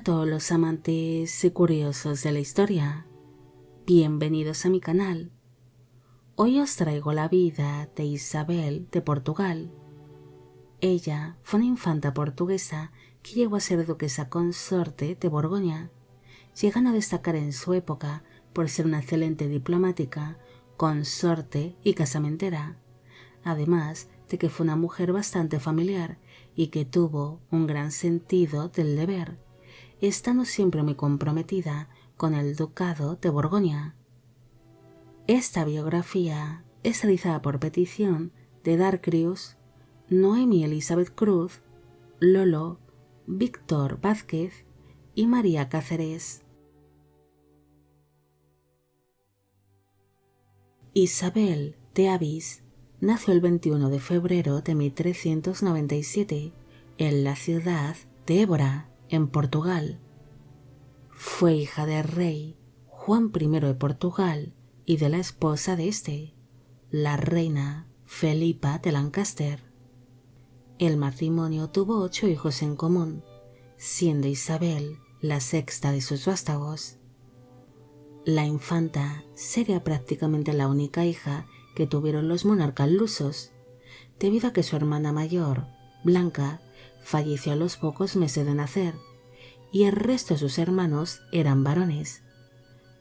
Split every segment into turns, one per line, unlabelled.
a todos los amantes y curiosos de la historia, bienvenidos a mi canal. Hoy os traigo la vida de Isabel de Portugal. Ella fue una infanta portuguesa que llegó a ser duquesa consorte de Borgoña, llegando a destacar en su época por ser una excelente diplomática, consorte y casamentera, además de que fue una mujer bastante familiar y que tuvo un gran sentido del deber, estando siempre muy comprometida con el ducado de Borgoña. Esta biografía es realizada por petición de Darcrius, Noemi Elizabeth Cruz, Lolo, Víctor Vázquez y María Cáceres. Isabel de Avis nació el 21 de febrero de 1397 en la ciudad de Évora, en Portugal. Fue hija del rey Juan I de Portugal y de la esposa de este, la reina Felipa de Lancaster. El matrimonio tuvo 8 hijos en común, siendo Isabel la sexta de sus vástagos. La infanta sería prácticamente la única hija que tuvieron los monarcas lusos, debido a que su hermana mayor, Blanca, falleció a los pocos meses de nacer, y el resto de sus hermanos eran varones.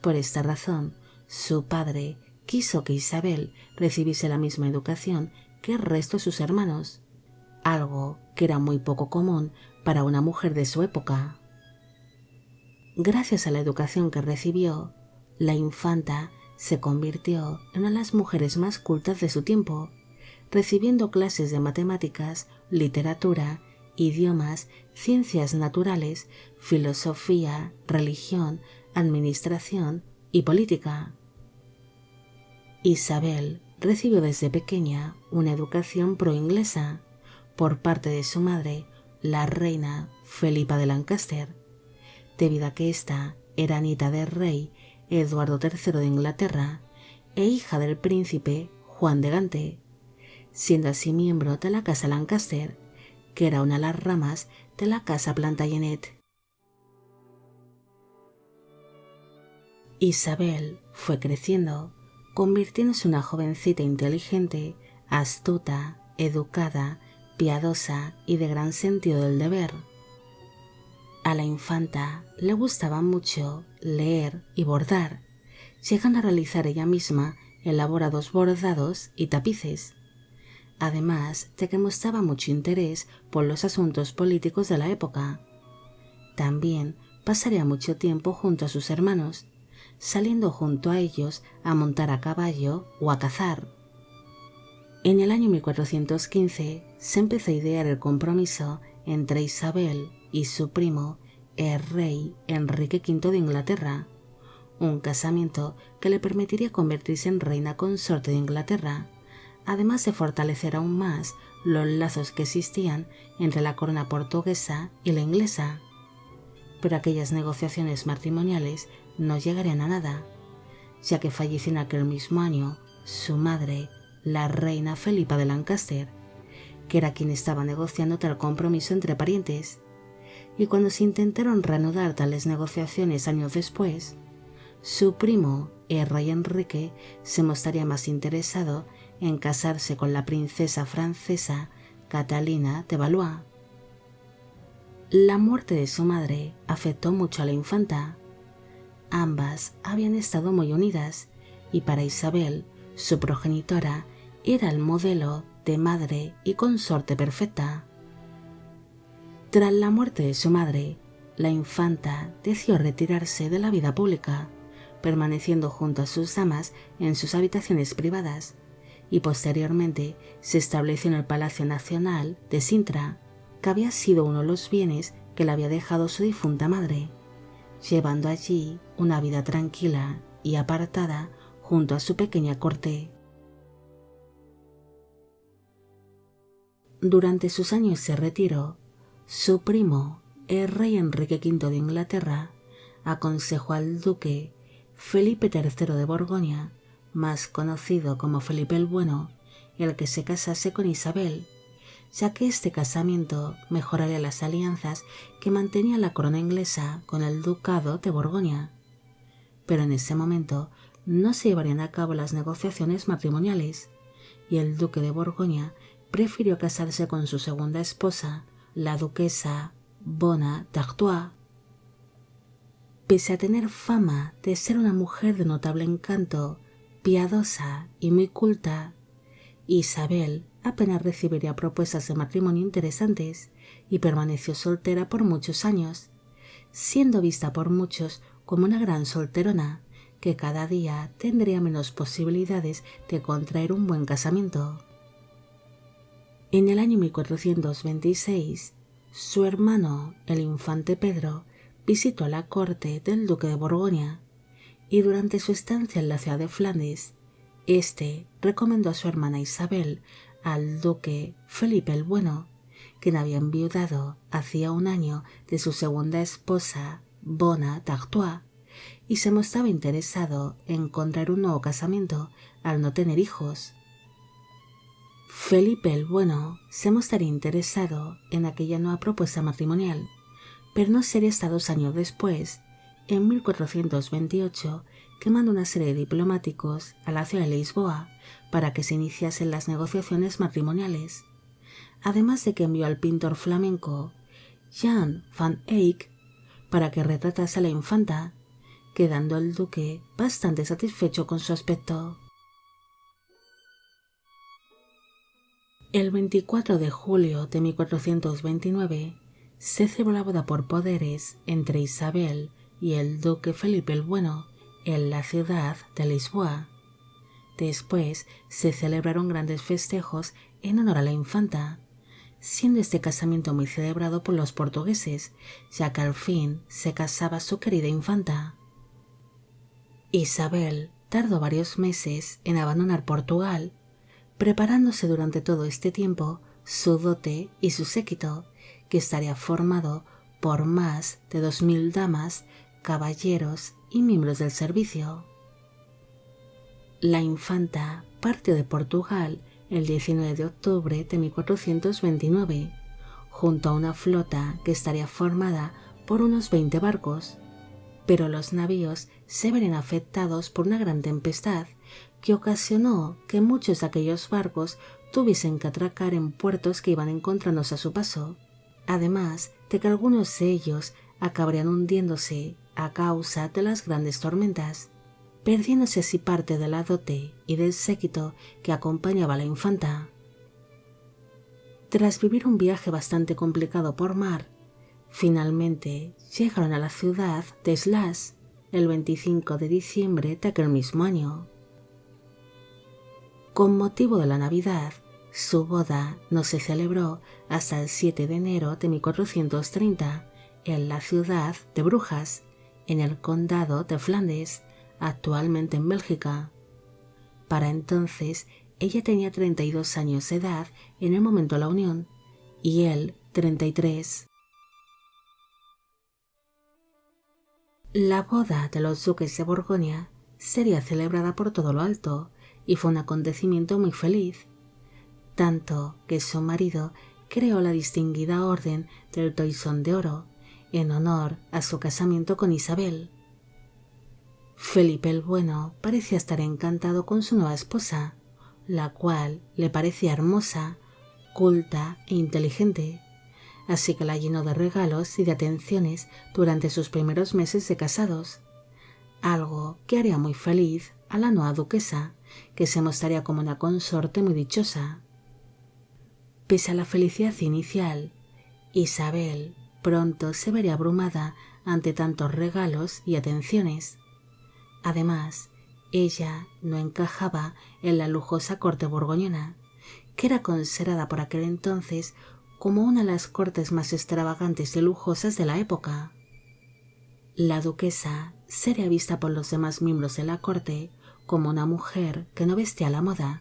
Por esta razón, su padre quiso que Isabel recibiese la misma educación que el resto de sus hermanos, algo que era muy poco común para una mujer de su época. Gracias a la educación que recibió, la infanta se convirtió en una de las mujeres más cultas de su tiempo, recibiendo clases de matemáticas, literatura, idiomas, ciencias naturales, filosofía, religión, administración y política. Isabel recibió desde pequeña una educación pro-inglesa por parte de su madre, la reina Felipa de Lancaster, debido a que ésta era nieta del rey Eduardo III de Inglaterra e hija del príncipe Juan de Gante, siendo así miembro de la casa Lancaster, que era una de las ramas de la casa Plantagenet. Isabel fue creciendo, convirtiéndose en una jovencita inteligente, astuta, educada, piadosa y de gran sentido del deber. A la infanta le gustaba mucho leer y bordar, llegando a realizar ella misma elaborados bordados y tapices, además de que mostraba mucho interés por los asuntos políticos de la época. También pasaría mucho tiempo junto a sus hermanos, saliendo junto a ellos a montar a caballo o a cazar. En el año 1415 se empezó a idear el compromiso entre Isabel y su primo, el rey Enrique V de Inglaterra, un casamiento que le permitiría convertirse en reina consorte de Inglaterra, además de fortalecer aún más los lazos que existían entre la corona portuguesa y la inglesa. Pero aquellas negociaciones matrimoniales no llegarían a nada, ya que falleció en aquel mismo año su madre, la reina Felipa de Lancaster, que era quien estaba negociando tal compromiso entre parientes, y cuando se intentaron reanudar tales negociaciones años después, su primo, el rey Enrique, se mostraría más interesado en casarse con la princesa francesa Catalina de Valois. La muerte de su madre afectó mucho a la infanta. Ambas habían estado muy unidas y para Isabel, su progenitora, era el modelo de madre y consorte perfecta. Tras la muerte de su madre, la infanta decidió retirarse de la vida pública, permaneciendo junto a sus damas en sus habitaciones privadas, y posteriormente se estableció en el Palacio Nacional de Sintra, que había sido uno de los bienes que le había dejado su difunta madre, llevando allí una vida tranquila y apartada junto a su pequeña corte. Durante sus años de retiro, su primo, el rey Enrique V de Inglaterra, aconsejó al duque Felipe III de Borgoña, más conocido como Felipe el Bueno, el que se casase con Isabel, ya que este casamiento mejoraría las alianzas que mantenía la corona inglesa con el ducado de Borgoña. Pero en ese momento no se llevarían a cabo las negociaciones matrimoniales, y el duque de Borgoña prefirió casarse con su segunda esposa, la duquesa Bona d'Artois. Pese a tener fama de ser una mujer de notable encanto, piadosa y muy culta, Isabel apenas recibiría propuestas de matrimonio interesantes y permaneció soltera por muchos años, siendo vista por muchos como una gran solterona que cada día tendría menos posibilidades de contraer un buen casamiento. En el año 1426, su hermano, el infante Pedro, visitó la corte del duque de Borgoña y durante su estancia en la ciudad de Flandes, este recomendó a su hermana Isabel al duque Felipe el Bueno, quien había enviudado hacía un año de su segunda esposa, Bona d'Artois, y se mostraba interesado en contraer un nuevo casamiento al no tener hijos. Felipe el Bueno se mostraría interesado en aquella nueva propuesta matrimonial, pero no sería hasta 2 años después, en 1428, que mandó una serie de diplomáticos a la ciudad de Lisboa para que se iniciasen las negociaciones matrimoniales, además de que envió al pintor flamenco Jan van Eyck para que retratase a la infanta, quedando el duque bastante satisfecho con su aspecto. El 24 de julio de 1429 se celebró la boda por poderes entre Isabel y el duque Felipe el Bueno en la ciudad de Lisboa. Después se celebraron grandes festejos en honor a la infanta, siendo este casamiento muy celebrado por los portugueses, ya que al fin se casaba su querida infanta. Isabel tardó varios meses en abandonar Portugal, preparándose durante todo este tiempo su dote y su séquito, que estaría formado por más de 2000 damas, caballeros y miembros del servicio. La infanta partió de Portugal el 19 de octubre de 1429, junto a una flota que estaría formada por unos 20 barcos, pero los navíos se verían afectados por una gran tempestad que ocasionó que muchos de aquellos barcos tuviesen que atracar en puertos que iban encontrándose a su paso, además de que algunos de ellos acabarían hundiéndose a causa de las grandes tormentas, perdiéndose así parte de la dote y del séquito que acompañaba a la infanta. Tras vivir un viaje bastante complicado por mar, finalmente llegaron a la ciudad de Sluis el 25 de diciembre de aquel mismo año. Con motivo de la Navidad, su boda no se celebró hasta el 7 de enero de 1430 en la ciudad de Brujas, en el condado de Flandes, actualmente en Bélgica. Para entonces, ella tenía 32 años de edad en el momento de la unión, y él 33. La boda de los duques de Borgoña sería celebrada por todo lo alto y fue un acontecimiento muy feliz, tanto que su marido creó la distinguida Orden del Toisón de Oro en honor a su casamiento con Isabel. Felipe el Bueno parecía estar encantado con su nueva esposa, la cual le parecía hermosa, culta e inteligente, así que la llenó de regalos y de atenciones durante sus primeros meses de casados, algo que haría muy feliz a la nueva duquesa, que se mostraría como una consorte muy dichosa. Pese a la felicidad inicial, Isabel pronto se vería abrumada ante tantos regalos y atenciones. Además, ella no encajaba en la lujosa corte borgoñona, que era considerada por aquel entonces como una de las cortes más extravagantes y lujosas de la época. La duquesa sería vista por los demás miembros de la corte como una mujer que no vestía a la moda,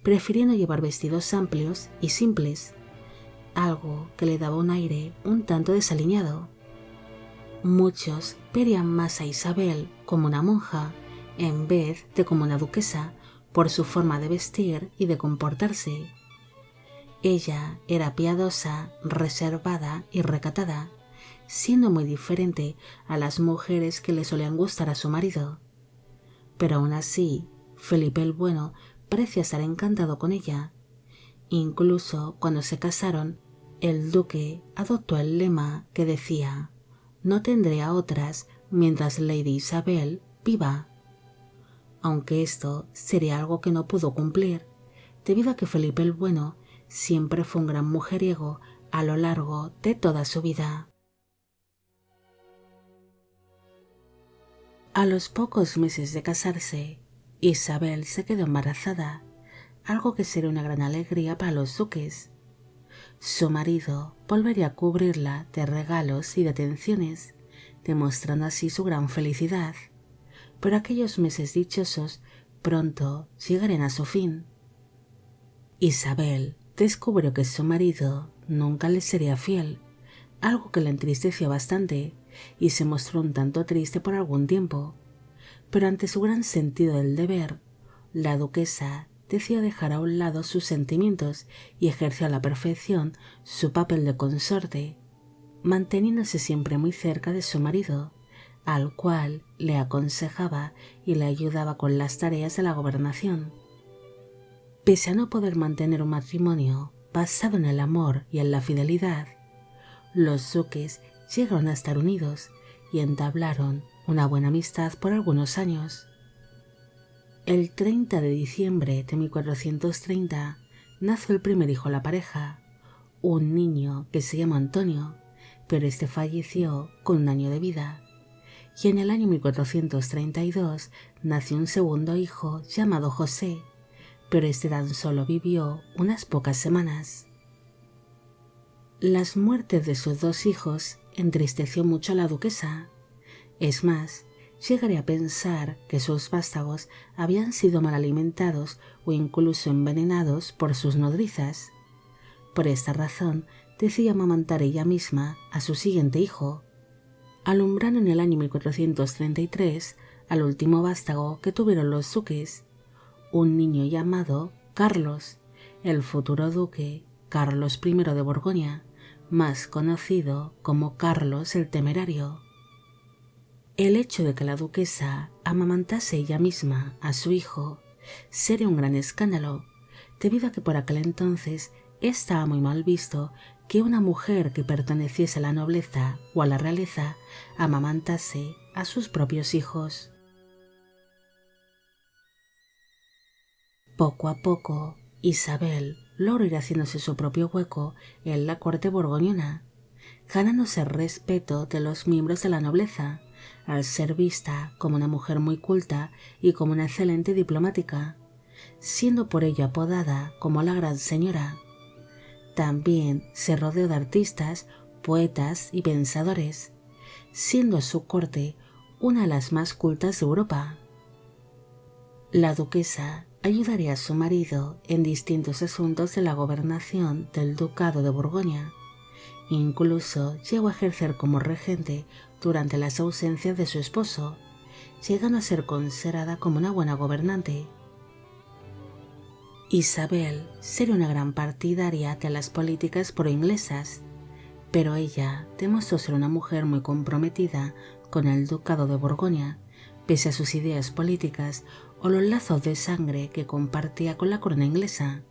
prefiriendo llevar vestidos amplios y simples, algo que le daba un aire un tanto desaliñado. Muchos verían más a Isabel como una monja en vez de como una duquesa por su forma de vestir y de comportarse. Ella era piadosa, reservada y recatada, siendo muy diferente a las mujeres que le solían gustar a su marido. Pero aún así, Felipe el Bueno parecía estar encantado con ella. Incluso cuando se casaron, el duque adoptó el lema que decía: «No tendré a otras mientras Lady Isabel viva». Aunque esto sería algo que no pudo cumplir, debido a que Felipe el Bueno siempre fue un gran mujeriego a lo largo de toda su vida. A los pocos meses de casarse, Isabel se quedó embarazada, algo que sería una gran alegría para los duques. Su marido volvería a cubrirla de regalos y de atenciones, demostrando así su gran felicidad. Pero aquellos meses dichosos pronto llegarían a su fin. Isabel descubrió que su marido nunca le sería fiel, algo que la entristeció bastante, y se mostró un tanto triste por algún tiempo. Pero ante su gran sentido del deber, la duquesa decidió dejar a un lado sus sentimientos y ejerció a la perfección su papel de consorte, manteniéndose siempre muy cerca de su marido, al cual le aconsejaba y le ayudaba con las tareas de la gobernación. Pese a no poder mantener un matrimonio basado en el amor y en la fidelidad, los duques llegaron a estar unidos y entablaron una buena amistad por algunos años. El 30 de diciembre de 1430 nació el primer hijo de la pareja, un niño que se llamó Antonio, pero este falleció con un año de vida. Y en el año 1432 nació un segundo hijo llamado José, pero este tan solo vivió unas pocas semanas. Las muertes de sus dos hijos entristeció mucho a la duquesa. Es más, llegaré a pensar que sus vástagos habían sido mal alimentados o incluso envenenados por sus nodrizas. Por esta razón, decidió amamantar ella misma a su siguiente hijo, alumbrando en el año 1433 al último vástago que tuvieron los duques, un niño llamado Carlos, el futuro duque Carlos I de Borgoña, más conocido como Carlos el Temerario. El hecho de que la duquesa amamantase ella misma a su hijo sería un gran escándalo, debido a que por aquel entonces estaba muy mal visto que una mujer que perteneciese a la nobleza o a la realeza amamantase a sus propios hijos. Poco a poco, Isabel logró ir haciéndose su propio hueco en la corte borgoñona, ganándose el respeto de los miembros de la nobleza, al ser vista como una mujer muy culta y como una excelente diplomática, siendo por ello apodada como la Gran Señora. También se rodeó de artistas, poetas y pensadores, siendo su corte una de las más cultas de Europa. La duquesa ayudaría a su marido en distintos asuntos de la gobernación del Ducado de Borgoña. Incluso llegó a ejercer como regente durante las ausencias de su esposo, llegando a ser considerada como una buena gobernante. Isabel sería una gran partidaria de las políticas pro-inglesas, pero ella demostró ser una mujer muy comprometida con el Ducado de Borgoña, pese a sus ideas políticas o los lazos de sangre que compartía con la corona inglesa.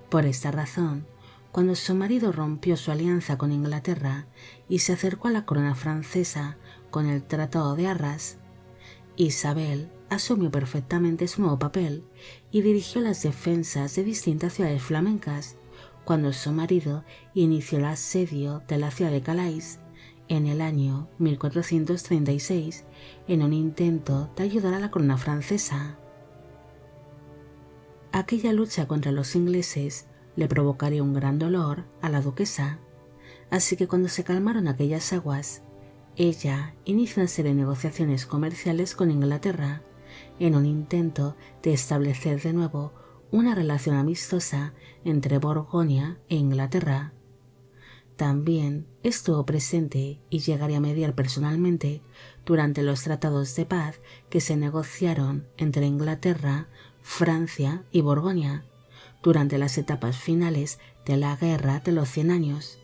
Por esta razón, cuando su marido rompió su alianza con Inglaterra y se acercó a la corona francesa con el Tratado de Arras, Isabel asumió perfectamente su nuevo papel y dirigió las defensas de distintas ciudades flamencas, cuando su marido inició el asedio de la ciudad de Calais en el año 1436 en un intento de ayudar a la corona francesa. Aquella lucha contra los ingleses le provocaría un gran dolor a la duquesa, así que cuando se calmaron aquellas aguas, ella inició una serie de negociaciones comerciales con Inglaterra en un intento de establecer de nuevo una relación amistosa entre Borgoña e Inglaterra. También estuvo presente y llegaría a mediar personalmente durante los tratados de paz que se negociaron entre Inglaterra, Francia y Borgoña, durante las etapas finales de la Guerra de los 100 años,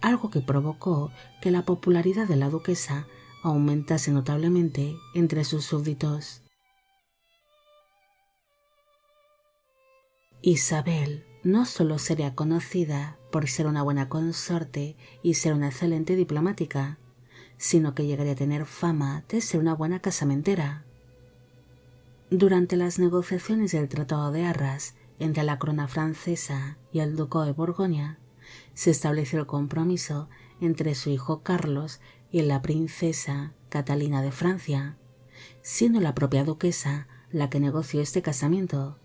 algo que provocó que la popularidad de la duquesa aumentase notablemente entre sus súbditos. Isabel no solo sería conocida por ser una buena consorte y ser una excelente diplomática, sino que llegaría a tener fama de ser una buena casamentera. Durante las negociaciones del Tratado de Arras entre la corona francesa y el ducado de Borgoña, se estableció el compromiso entre su hijo Carlos y la princesa Catalina de Francia, siendo la propia duquesa la que negoció este casamiento.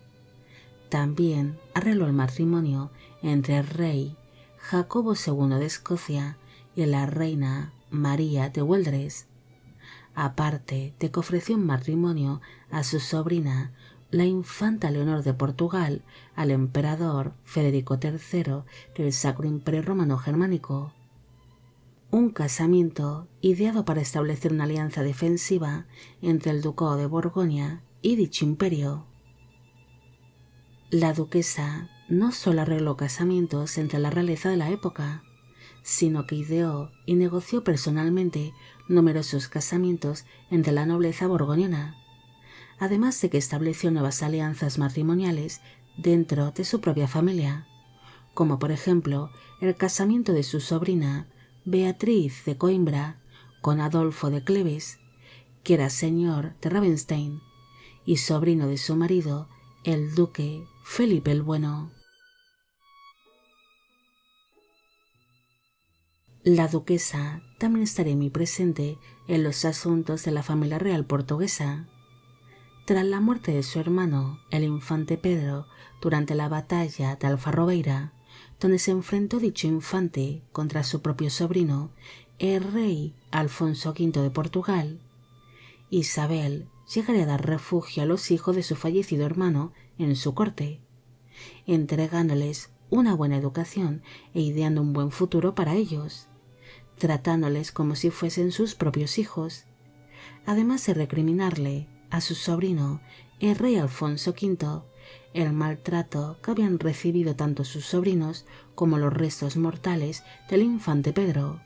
También arregló el matrimonio entre el rey Jacobo II de Escocia y la reina María de Güeldres, aparte de que ofreció un matrimonio a su sobrina, la infanta Leonor de Portugal, al emperador Federico III del Sacro Imperio Romano Germánico. Un casamiento ideado para establecer una alianza defensiva entre el ducado de Borgoña y dicho imperio. La duquesa no solo arregló casamientos entre la realeza de la época, sino que ideó y negoció personalmente numerosos casamientos entre la nobleza borgoñona, además de que estableció nuevas alianzas matrimoniales dentro de su propia familia, como por ejemplo el casamiento de su sobrina Beatriz de Coimbra con Adolfo de Cleves, que era señor de Ravenstein y sobrino de su marido, el duque Felipe el Bueno. La duquesa también estaría muy presente en los asuntos de la familia real portuguesa. Tras la muerte de su hermano, el infante Pedro, durante la batalla de Alfarrobeira, donde se enfrentó dicho infante contra su propio sobrino, el rey Alfonso V de Portugal, Isabel llegaría a dar refugio a los hijos de su fallecido hermano en su corte, entregándoles una buena educación e ideando un buen futuro para ellos, tratándoles como si fuesen sus propios hijos, además de recriminarle a su sobrino, el rey Alfonso V, el maltrato que habían recibido tanto sus sobrinos como los restos mortales del infante Pedro.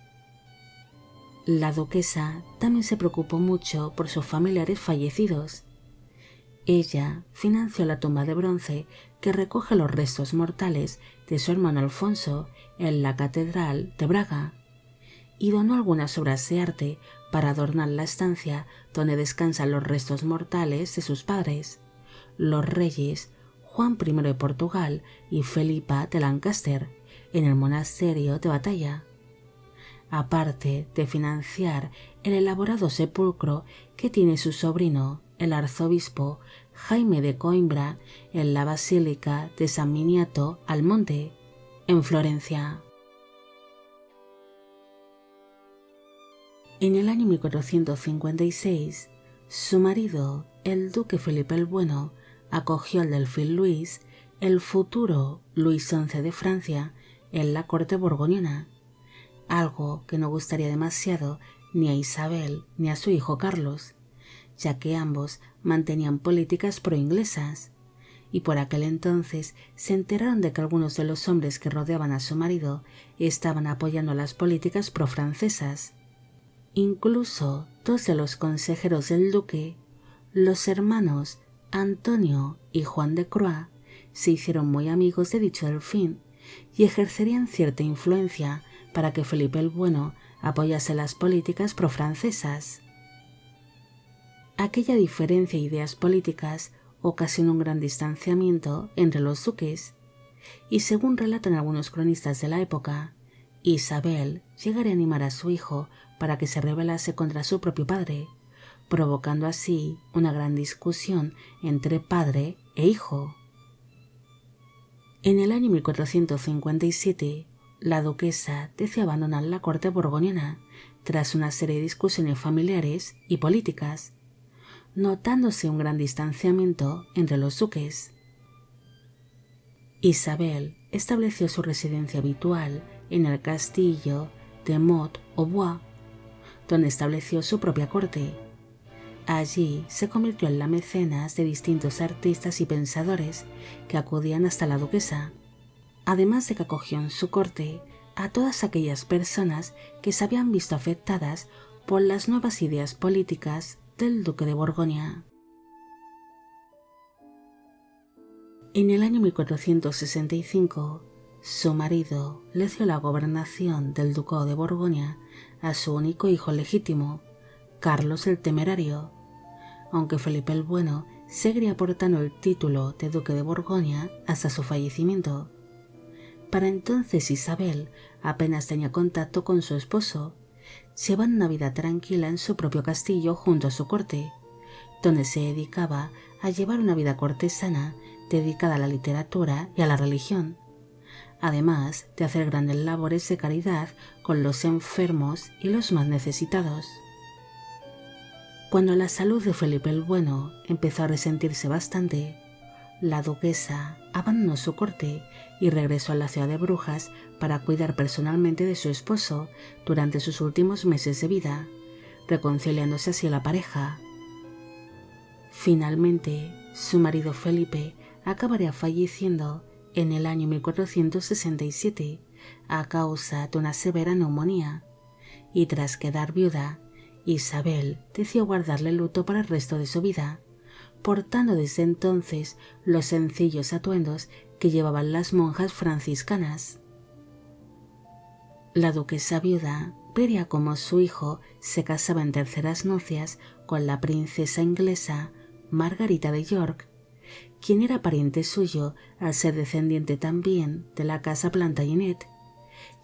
La duquesa también se preocupó mucho por sus familiares fallecidos. Ella financió la tumba de bronce que recoge los restos mortales de su hermano Alfonso en la Catedral de Braga y donó algunas obras de arte para adornar la estancia donde descansan los restos mortales de sus padres, los reyes Juan I de Portugal y Felipa de Lancaster, en el monasterio de Batalla, aparte de financiar el elaborado sepulcro que tiene su sobrino, el arzobispo Jaime de Coimbra, en la Basílica de San Miniato al Monte, en Florencia. En el año 1456, su marido, el duque Felipe el Bueno, acogió al delfín Luis, el futuro Luis XI de Francia, en la corte borgoñona, algo que no gustaría demasiado ni a Isabel ni a su hijo Carlos, ya que ambos mantenían políticas pro-inglesas, y por aquel entonces se enteraron de que algunos de los hombres que rodeaban a su marido estaban apoyando las políticas pro-francesas. Incluso dos de los consejeros del duque, los hermanos Antonio y Juan de Croix, se hicieron muy amigos de dicho delfín y ejercerían cierta influencia para que Felipe el Bueno apoyase las políticas pro-francesas. Aquella diferencia de ideas políticas ocasionó un gran distanciamiento entre los duques, y según relatan algunos cronistas de la época, Isabel llegaría a animar a su hijo para que se rebelase contra su propio padre, provocando así una gran discusión entre padre e hijo. En el año 1457, la duquesa decidió abandonar la corte borgoñona tras una serie de discusiones familiares y políticas, notándose un gran distanciamiento entre los duques. Isabel estableció su residencia habitual en el castillo de Mot-au-Bois, donde estableció su propia corte, Allí se convirtió en la mecenas de distintos artistas y pensadores que acudían hasta la duquesa, además de que acogió en su corte a todas aquellas personas que se habían visto afectadas por las nuevas ideas políticas del duque de Borgoña. En el año 1465, su marido le dio la gobernación del ducado de Borgoña a su único hijo legítimo, Carlos el Temerario, aunque Felipe el Bueno seguiría portando el título de duque de Borgoña hasta su fallecimiento. Para entonces Isabel apenas tenía contacto con su esposo, llevando una vida tranquila en su propio castillo junto a su corte, donde se dedicaba a llevar una vida cortesana dedicada a la literatura y a la religión, además de hacer grandes labores de caridad con los enfermos y los más necesitados. Cuando la salud de Felipe el Bueno empezó a resentirse bastante, la duquesa abandonó su corte y regresó a la ciudad de Brujas para cuidar personalmente de su esposo durante sus últimos meses de vida, reconciliándose así a la pareja. Finalmente, su marido Felipe acabaría falleciendo en el año 1467 a causa de una severa neumonía, y tras quedar viuda, Isabel decidió guardarle luto para el resto de su vida, portando desde entonces los sencillos atuendos que llevaban las monjas franciscanas. La duquesa viuda vería cómo su hijo se casaba en terceras nupcias con la princesa inglesa Margarita de York, quien era pariente suyo al ser descendiente también de la casa Plantagenet,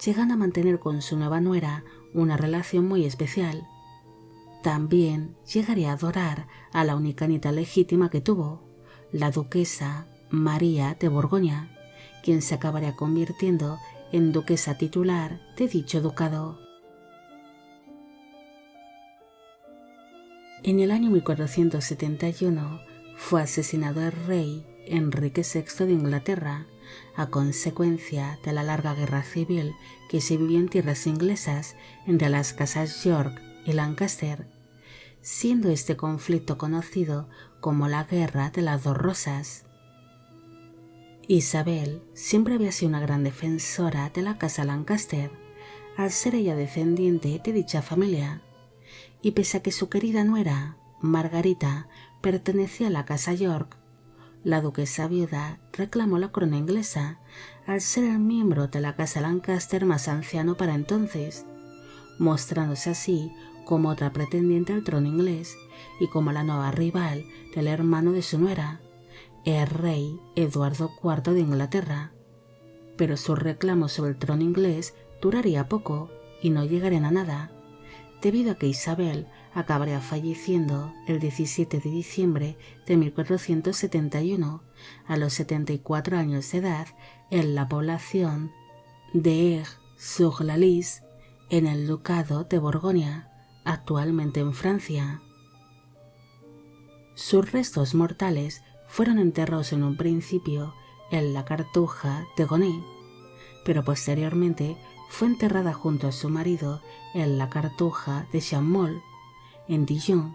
llegando a mantener con su nueva nuera una relación muy especial. También llegaría a adorar a la única nieta legítima que tuvo, la duquesa María de Borgoña, quien se acabaría convirtiendo en duquesa titular de dicho ducado. En el año 1471 fue asesinado el rey Enrique VI de Inglaterra a consecuencia de la larga guerra civil que se vivió en tierras inglesas entre las casas York y Lancaster, siendo este conflicto conocido como la Guerra de las Dos Rosas. Isabel siempre había sido una gran defensora de la casa Lancaster, al ser ella descendiente de dicha familia, y pese a que su querida nuera, Margarita, pertenecía a la casa York, la duquesa viuda reclamó la corona inglesa al ser el miembro de la casa Lancaster más anciano para entonces, mostrándose así como otra pretendiente al trono inglés y como la nueva rival del hermano de su nuera, el rey Eduardo IV de Inglaterra. Pero su reclamo sobre el trono inglés duraría poco y no llegarían a nada, debido a que Isabel acabaría falleciendo el 17 de diciembre de 1471 a los 74 años de edad en la población de Aix-sur-la-Lys, en el ducado de Borgoña, actualmente en Francia. Sus restos mortales fueron enterrados en un principio en la Cartuja de Gonnet, pero posteriormente fue enterrada junto a su marido en la Cartuja de Champmol, en Dijon,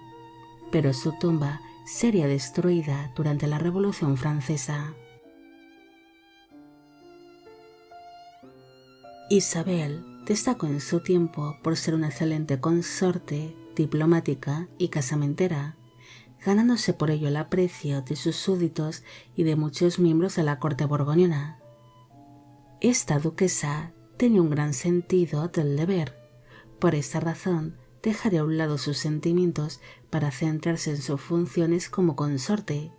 pero su tumba sería destruida durante la Revolución Francesa. Isabel destacó en su tiempo por ser una excelente consorte, diplomática y casamentera, ganándose por ello el aprecio de sus súbditos y de muchos miembros de la corte borgoñona. Esta duquesa tenía un gran sentido del deber. Por esta razón, dejaría a un lado sus sentimientos para centrarse en sus funciones como consorte,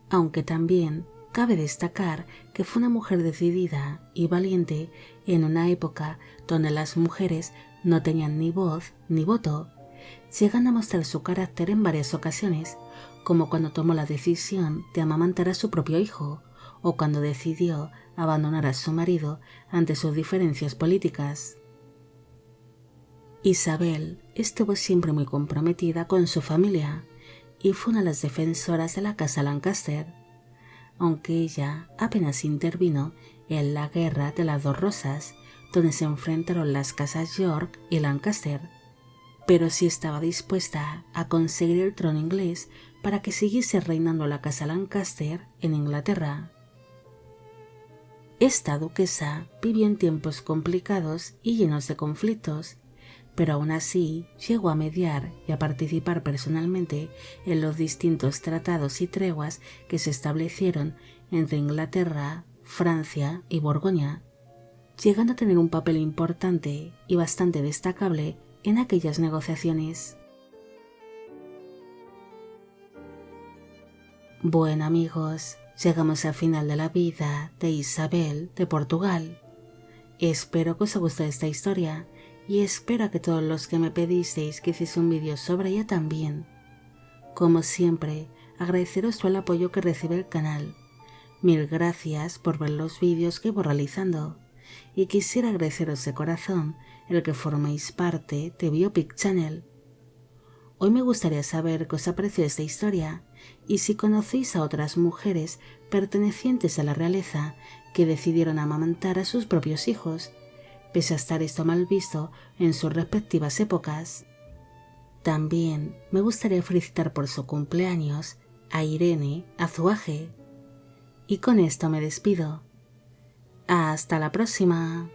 aunque también cabe destacar que fue una mujer decidida y valiente en una época donde las mujeres no tenían ni voz ni voto, llegando a mostrar su carácter en varias ocasiones, como cuando tomó la decisión de amamantar a su propio hijo o cuando decidió abandonar a su marido ante sus diferencias políticas. Isabel estuvo siempre muy comprometida con su familia y fue una de las defensoras de la casa Lancaster, aunque ella apenas intervino en la Guerra de las Dos Rosas, donde se enfrentaron las casas York y Lancaster. pero sí estaba dispuesta a conseguir el trono inglés para que siguiese reinando la casa Lancaster en Inglaterra. Esta duquesa vivió en tiempos complicados y llenos de conflictos, pero aún así llegó a mediar y a participar personalmente en los distintos tratados y treguas que se establecieron entre Inglaterra, Francia y Borgoña, llegando a tener un papel importante y bastante destacable en aquellas negociaciones. Bueno amigos, llegamos al final de la vida de Isabel de Portugal. Espero que os haya gustado esta historia y espero que todos los que me pedisteis que hiciese un vídeo sobre ella también. Como siempre, agradeceros todo el apoyo que recibe el canal. Mil gracias por ver los vídeos que voy realizando y quisiera agradeceros de corazón el que forméis parte de Biopic Channel. Hoy me gustaría saber qué os ha parecido esta historia y si conocéis a otras mujeres pertenecientes a la realeza que decidieron amamantar a sus propios hijos, pese a estar esto mal visto en sus respectivas épocas. También me gustaría felicitar por su cumpleaños a Irene Azuaje. Y con esto me despido. Hasta la próxima.